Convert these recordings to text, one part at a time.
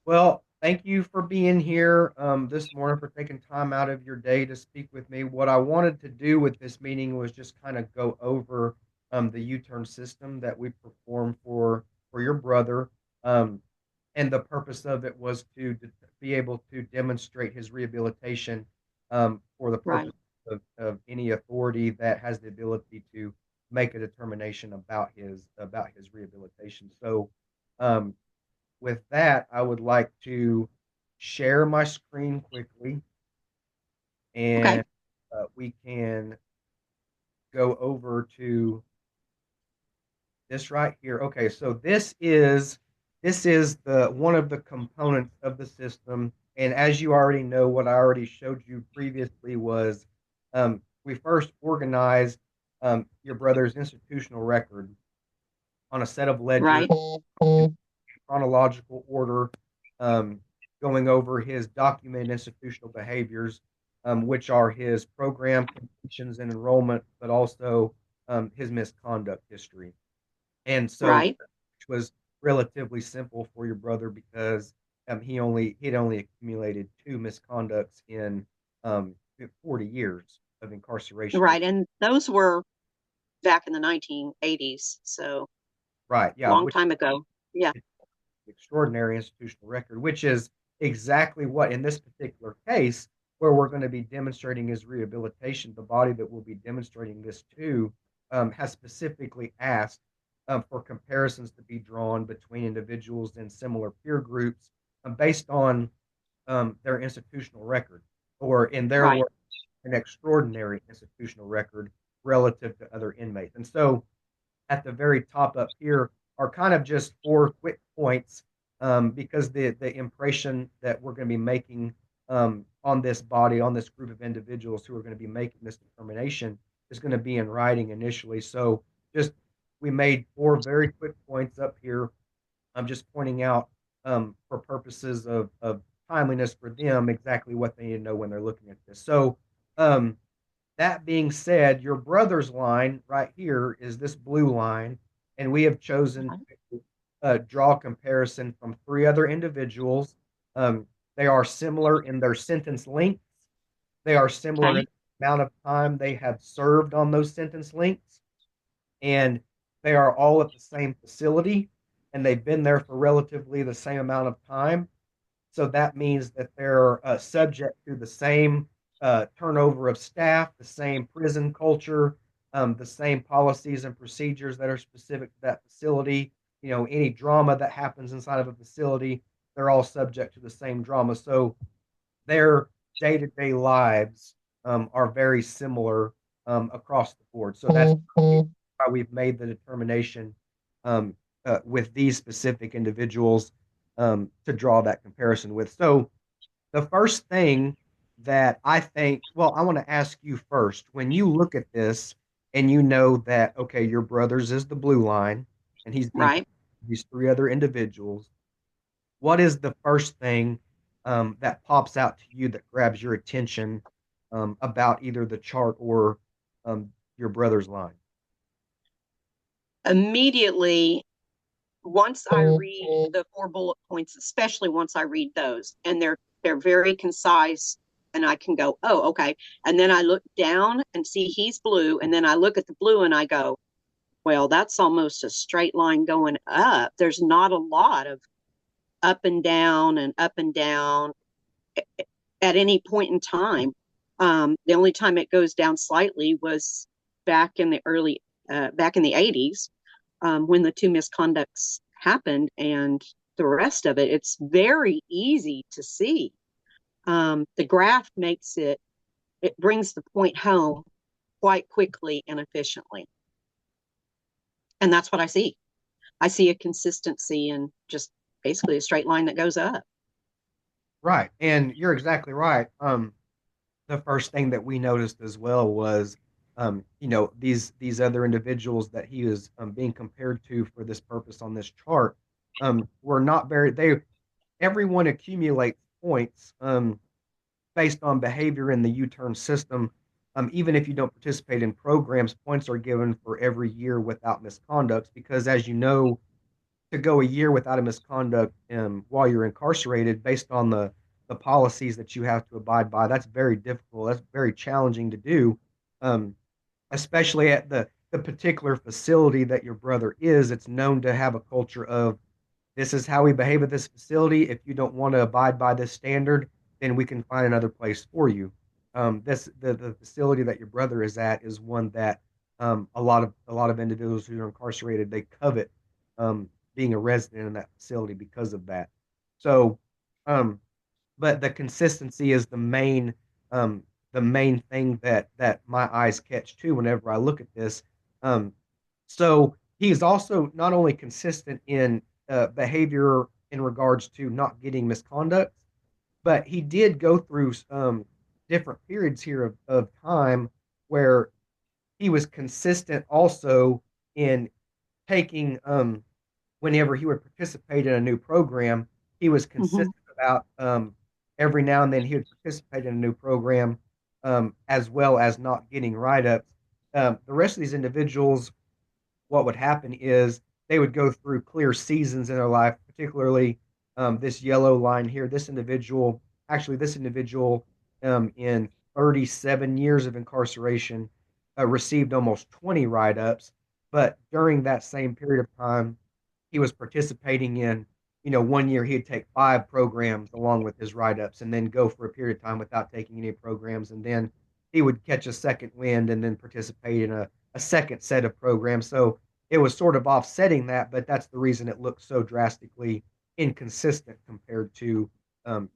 Well, thank you for being here this morning, for taking time out of your day to speak with me. What I wanted to do with this meeting was just kind of go over the U-turn system that we perform for your brother. Um, and the purpose of it was to be able to demonstrate his rehabilitation for the Right. purpose of any authority that has the ability to make a determination about his rehabilitation. So, um, with that, I would like to share my screen quickly, Okay. and we can go over to this right here. Okay, so this is the one of the components of the system, and as you already know, what I already showed you previously was we first organized your brother's institutional record on a set of ledgers Right. in chronological order, um, going over his documented institutional behaviors, which are his program completions and enrollment, but also his misconduct history. And so, Right. which was relatively simple for your brother because he'd only accumulated two misconducts in 40 years of incarceration. Right. And those were back in the 1980s. So Right, yeah, long which time ago. Yeah. is extraordinary institutional record, which is exactly what, in this particular case, where we're going to be demonstrating his rehabilitation, the body that we'll be demonstrating this to has specifically asked for comparisons to be drawn between individuals in similar peer groups based on their institutional record, or in their Right. words, an extraordinary institutional record relative to other inmates. And so at the very top up here are kind of just four quick points because the impression that we're going to be making on this body, on this group of individuals who are going to be making this determination, is going to be in writing initially. So just we made four very quick points up here. I'm just pointing out for purposes of timeliness for them exactly what they need to know when they're looking at this. So um, that being said, your brother's line right here is this blue line, and we have chosen Right. to draw a comparison from three other individuals. Um, they are similar in their sentence lengths. They are similar in Okay. the amount of time they have served on those sentence lengths, and they are all at the same facility, and they've been there for relatively the same amount of time. So that means that they're subject to the same turnover of staff, the same prison culture, the same policies and procedures that are specific to that facility. You know, any drama that happens inside of a facility, they're all subject to the same drama. So their day to day lives are very similar across the board. So that's why we've made the determination um, with these specific individuals to draw that comparison with. So the first thing that I think, well, I want to ask you first, when you look at this and you know that, okay, your brother's is the blue line and he's being Right. these three other individuals, what is the first thing that pops out to you that grabs your attention about either the chart or your brother's line? Immediately, once I read the four bullet points, especially once I read those, and they're very concise, and I can go, oh, okay. And then I look down and see he's blue, and then I look at the blue and I go, well, that's almost a straight line going up. There's not a lot of up and down at any point in time. The only time it goes down slightly was back in the 80s when the two misconducts happened, and the rest of it, it's very easy to see. The graph it brings the point home quite quickly and efficiently. And that's what I see. I see a consistency and just basically a straight line that goes up. Right. And you're exactly right. The first thing that we noticed as well was, these other individuals that he is being compared to for this purpose on this chart were not very, everyone accumulates points based on behavior in the U-turn system. Even if you don't participate in programs, points are given for every year without misconducts because, as you know, to go a year without a misconduct while you're incarcerated based on the policies that you have to abide by. That's very difficult. That's very challenging to do, um, especially at the particular facility that your brother is. It's known to have a culture of this is how we behave at this facility. If you don't want to abide by this standard, then we can find another place for you. This the facility that your brother is at is one that a lot of individuals who are incarcerated they covet being a resident in that facility because of that. So, um, but the consistency is the main thing that my eyes catch too whenever I look at this. Um, so he's also not only consistent in behavior in regards to not getting misconduct, but he did go through different periods here of time where he was consistent also in taking whenever he would participate in a new program, he was Mm-hmm. consistent about every now and then he would participate in a new program as well as not getting write ups. The rest of these individuals, what would happen is they would go through clear seasons in their life, particularly this yellow line here. This individual in 37 years of incarceration received almost 20 write ups. But during that same period of time, he was participating in, one year he'd take 5 programs along with his write ups and then go for a period of time without taking any programs. And then he would catch a second wind and then participate in a second set of programs. So it was sort of offsetting that, but that's the reason it looks so drastically inconsistent compared to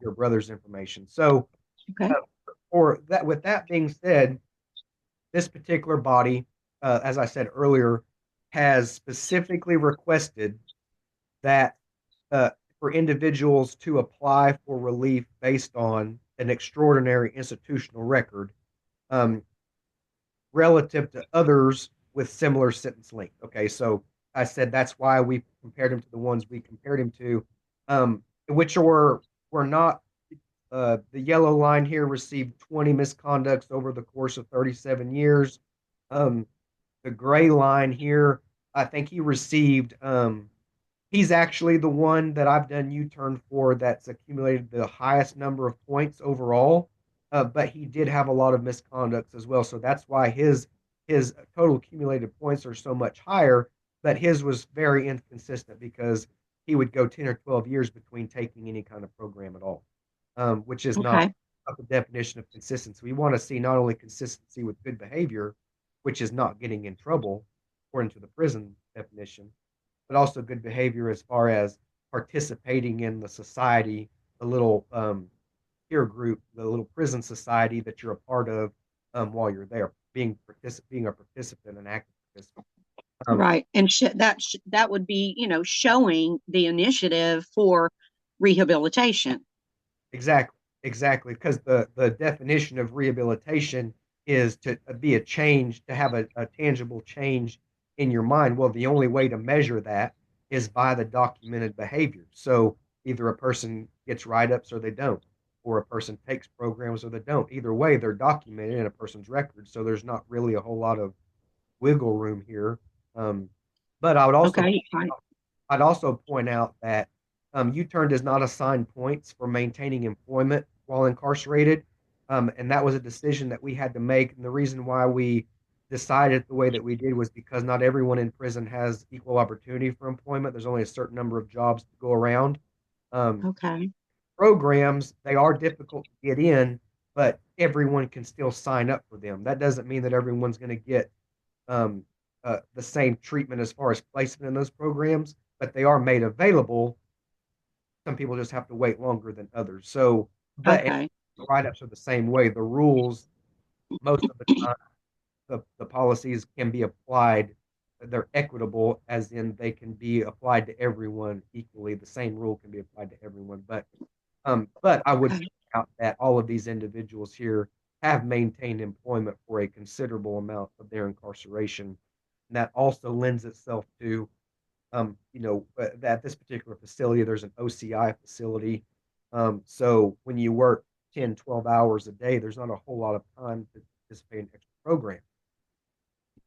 your brother's information. So, Okay. or that, with that being said, this particular body, as I said earlier, has specifically requested that uh, for individuals to apply for relief based on an extraordinary institutional record. Um, Relative to others with similar sentence length. Okay, so I said that's why we compared him to the ones we compared him to, which were not. The yellow line here received 20 misconducts over the course of 37 years. Um, the gray line here, I think he received he's actually the one that I've done U-turn for that's accumulated the highest number of points overall. But he did have a lot of misconducts as well, so that's why his total accumulated points are so much higher. But his was very inconsistent because he would go 10 or 12 years between taking any kind of program at all, which is Okay. not the definition of consistency. We want to see not only consistency with good behavior, which is not getting in trouble, according to the prison definition, but also good behavior as far as participating in the society, the little peer group, the little prison society that you're a part of while you're there, being a participant, an active participant. Um, Right. And that would be, showing the initiative for rehabilitation. Exactly, exactly. Because the definition of rehabilitation is to be a change, to have a tangible change in your mind. Well, the only way to measure that is by the documented behavior. So either a person gets write-ups or they don't, or a person takes programs or they don't. Either way, they're documented in a person's record. So there's not really a whole lot of wiggle room here. Um, but Okay. Right. I'd also point out that U-Turn does not assign points for maintaining employment while incarcerated. And that was a decision that we had to make. And the reason why we decided the way that we did was because not everyone in prison has equal opportunity for employment. There's only a certain number of jobs to go around. Um, Okay. Programs, they are difficult to get in, but everyone can still sign up for them. That doesn't mean that everyone's going to get um, the same treatment as far as placement in those programs, but they are made available. Some people just have to wait longer than others. So, but Okay. write ups are the same way. The rules, most of the time, the policies can be applied. They're equitable, as in they can be applied to everyone equally. The same rule can be applied to everyone. But I would point Okay. out that all of these individuals here have maintained employment for a considerable amount of their incarceration. And that also lends itself to, that this particular facility, there's an OCI facility. So when you work 10, 12 hours a day, there's not a whole lot of time to participate in extra programs.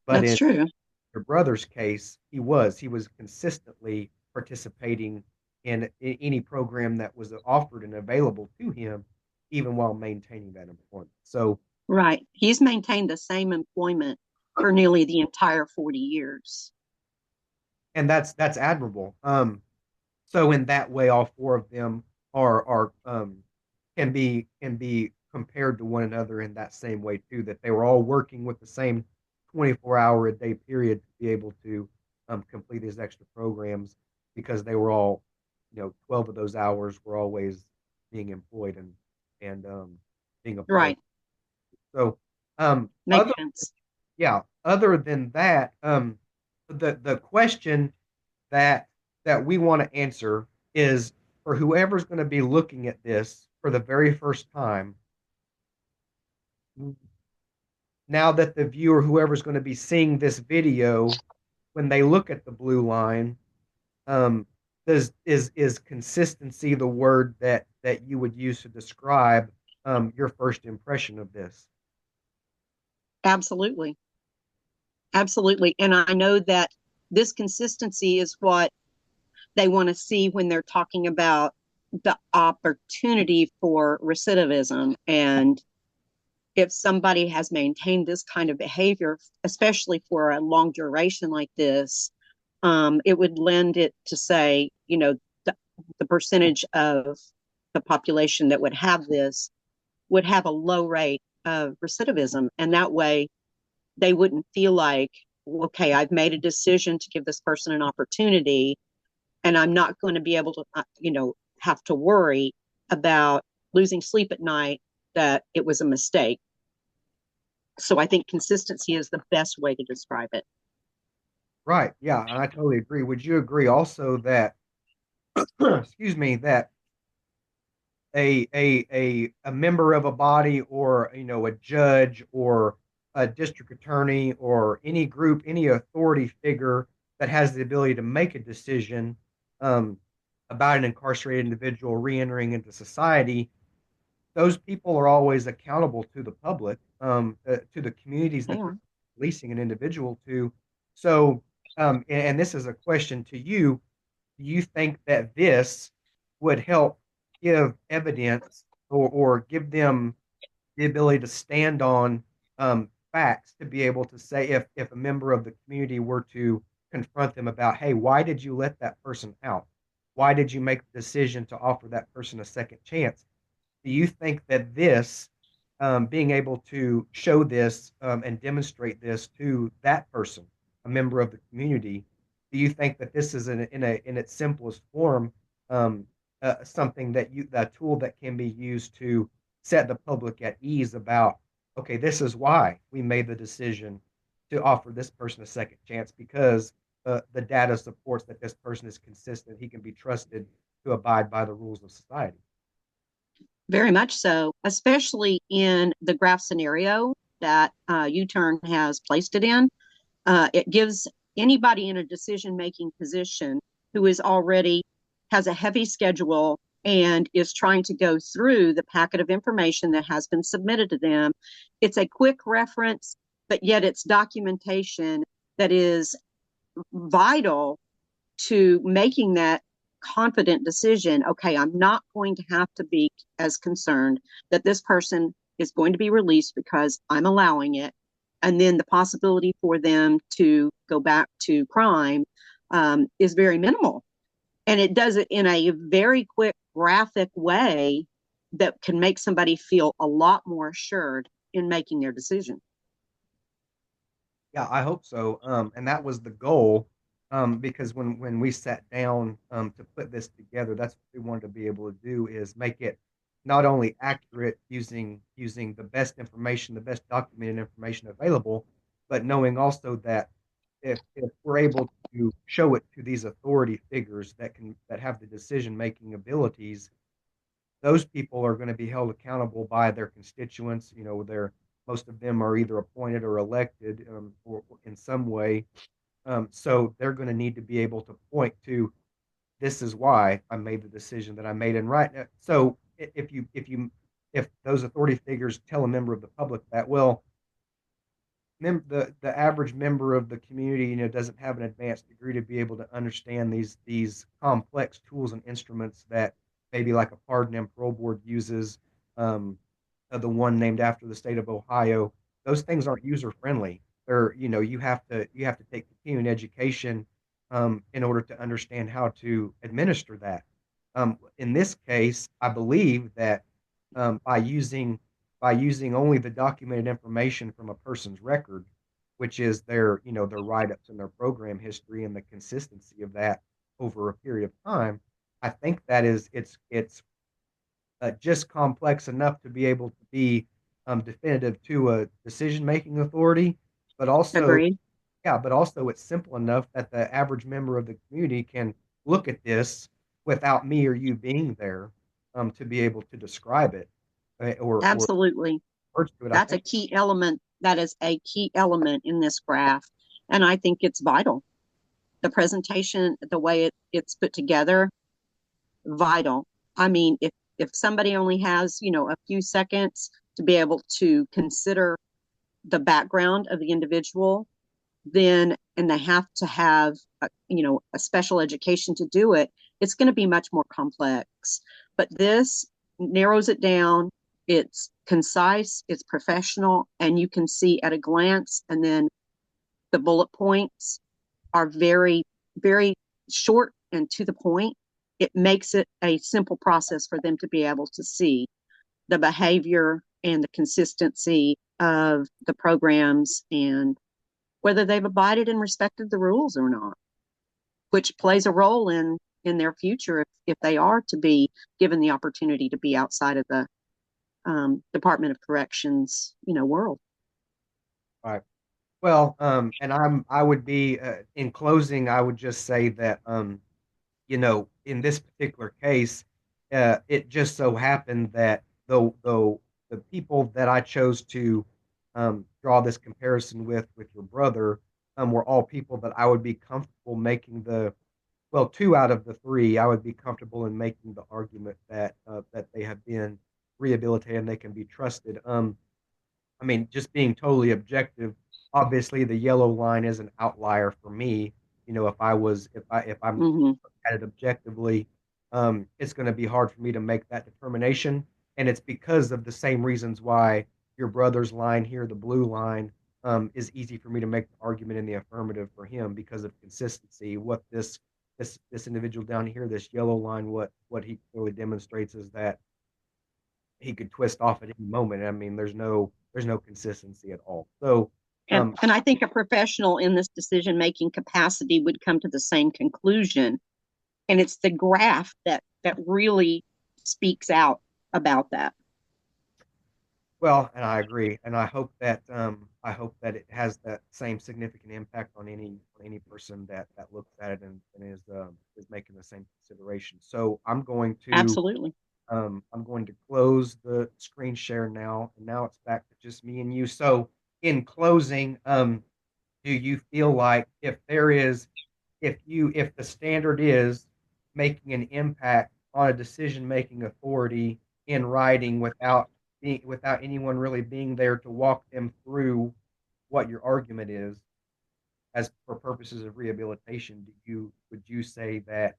But That's in true. your brother's case, he was consistently participating in any program that was offered and available to him, even while maintaining that employment. So, Right. He's maintained the same employment for nearly the entire 40 years. and that's admirable. So in that way, all four of them are can be compared to one another in that same way too. That they were all working with the same 24-hour a day period to be able to complete these extra programs because they were all, 12 of those hours were always being employed and being a part. Right. So Makes other sense. yeah, other than that, the question that we want to answer is for whoever's going to be looking at this for the very first time. Now that the viewer, whoever's going to be seeing this video, when they look at the blue line, um, is consistency the word that you would use to describe your first impression of this? Absolutely. Absolutely. And I know that this consistency is what they want to see when they're talking about the opportunity for recidivism. And if somebody has maintained this kind of behavior, especially for a long duration like this, it would lend it to say, the percentage of the population that would have this would have a low rate of recidivism. And that way they wouldn't feel like, okay, I've made a decision to give this person an opportunity and I'm not going to be able to, have to worry about losing sleep at night that it was a mistake. So I think consistency is the best way to describe it. Right. Yeah, and I totally agree. Would you agree also that, excuse me, that a member of a body, or a judge or a district attorney or any group, any authority figure that has the ability to make a decision um, about an incarcerated individual reentering into society, those people are always accountable to the public, to the communities that they're Yeah. releasing an individual to. So, and this is a question to you: do you think that this would help give evidence, or give them the ability to stand on facts, to be able to say, if a member of the community were to confront them about, hey, why did you let that person out? Why did you make the decision to offer that person a second chance? Do you think that this, being able to show this and demonstrate this to that person, a member of the community, do you think that this is in its simplest form, something that tool that can be used to set the public at ease about, okay, this is why we made the decision to offer this person a second chance, because the data supports that this person is consistent, he can be trusted to abide by the rules of society. Very much so, especially in the graph scenario that U-Turn has placed it in. It gives anybody in a decision-making position who is already has a heavy schedule and is trying to go through the packet of information that has been submitted to them. It's a quick reference, but yet it's documentation that is vital to making that confident decision. Okay, I'm not going to have to be as concerned that this person is going to be released because I'm allowing it. And then the possibility for them to go back to crime is very minimal. And it does it in a very quick, graphic way that can make somebody feel a lot more assured in making their decision. Yeah, I hope so. And that was the goal. Because when we sat down to put this together, that's what we wanted to be able to do, is make it not only accurate using the best information, the best documented information available, but knowing also that if we're able to show it to these authority figures that have the decision making abilities, those people are going to be held accountable by their constituents. Most of them are either appointed or elected, or in some way. So they're going to need to be able to point to, this is why I made the decision that I made. And right now, so if those authority figures tell a member of the public that, well, the average member of the community, doesn't have an advanced degree to be able to understand these complex tools and instruments that maybe like a pardon and parole board uses. Um, the one named after the state of Ohio, those things aren't user friendly. They're, you have to take continuing education in order to understand how to administer that. In this case, I believe that by using only the documented information from a person's record, which is their write-ups and their program history and the consistency of that over a period of time, I think that it's just complex enough to be able to be definitive to a decision-making authority, but also, Agreed. yeah, but also it's simple enough that the average member of the community can look at this without me or you being there to be able to describe it or Absolutely. words to it. I That's a think, key element. That is a key element in this graph. And I think it's vital. The presentation, the way it's put together, vital. I mean, if somebody only has, a few seconds to be able to consider the background of the individual, then and they have to have a special education to do it, it's going to be much more complex. But this narrows it down. It's concise, it's professional, and you can see at a glance, and then the bullet points are very, very short and to the point. It makes it a simple process for them to be able to see the behavior and the consistency of the programs and whether they've abided and respected the rules or not, which plays a role in their future if they are to be given the opportunity to be outside of the Department of Corrections, world. right. Well, and I would be in closing, I would just say that in this particular case, it just so happened that though the people that I chose to draw this comparison with your brother were all people that I would be comfortable making two out of the three, I would be comfortable in making the argument that they have been rehabilitated and they can be trusted. I mean, just being totally objective, obviously the yellow line is an outlier for me. If I'm Mm-hmm. at it objectively, it's going to be hard for me to make that determination, and it's because of the same reasons why your brother's line here, the blue line, is easy for me to make the argument in the affirmative for him because of consistency. What this individual down here, this yellow line, what he clearly demonstrates is that he could twist off at any moment. I mean, there's no consistency at all. So, And I think a professional in this decision making capacity would come to the same conclusion. And it's the graph that really speaks out about that. well, and I agree, and I hope that it has that same significant impact on any person that looks at it and is making the same consideration. So Absolutely. I'm going to close the screen share now, and now it's back to just me and you. So in closing, do you feel like if the standard is making an impact on a decision making authority in writing without anyone really being there to walk them through what your argument is as for purposes of rehabilitation, would you say that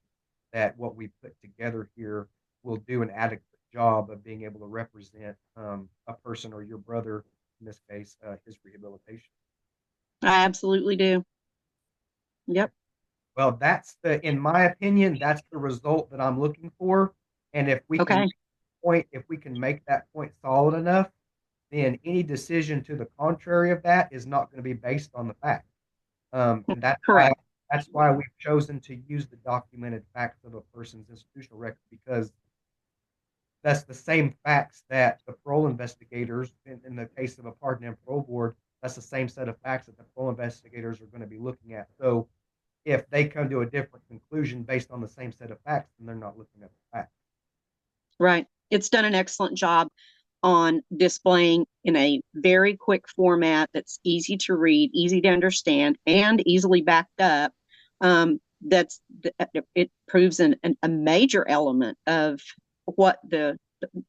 what we put together here will do an adequate job of being able to represent a person or your brother in this case, his rehabilitation? I absolutely do. Yep. Well, in my opinion, that's the result that I'm looking for. And Okay. if we can make that point solid enough, then any decision to the contrary of that is not going to be based on the fact. And Correct. that's why we've chosen to use the documented facts of a person's institutional record because that's the same facts that the parole investigators, in the case of a pardon and parole board, that's the same set of facts that the parole investigators are going to be looking at. So if they come to a different conclusion based on the same set of facts, then they're not looking at the facts. Right. It's done an excellent job on displaying in a very quick format that's easy to read, easy to understand, and easily backed up. That's it proves a major element of what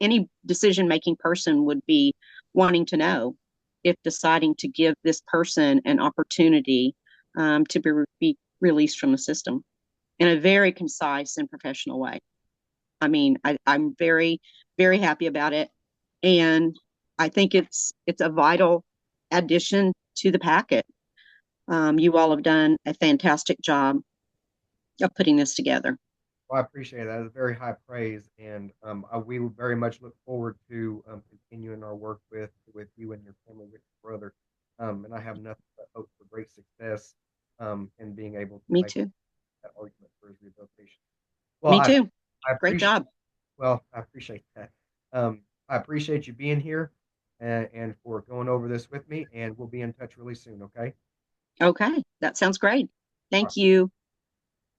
any decision making person would be wanting to know. if deciding to give this person an opportunity to be released from the system in a very concise and professional way. I mean, I'm very, very happy about it, and I think it's a vital addition to the packet. You all have done a fantastic job of putting this together. Well, I appreciate that. It's very high praise, and we very much look forward to continuing our work with you and your family, with your brother. And I have nothing but hope for great success in being able to Me make too. that argument for his rehabilitation. Well, Me too. I Great appreciate job. I appreciate that. I appreciate you being here and for going over this with me, and we'll be in touch really soon. Okay. Okay, that sounds great. All right. Thank you.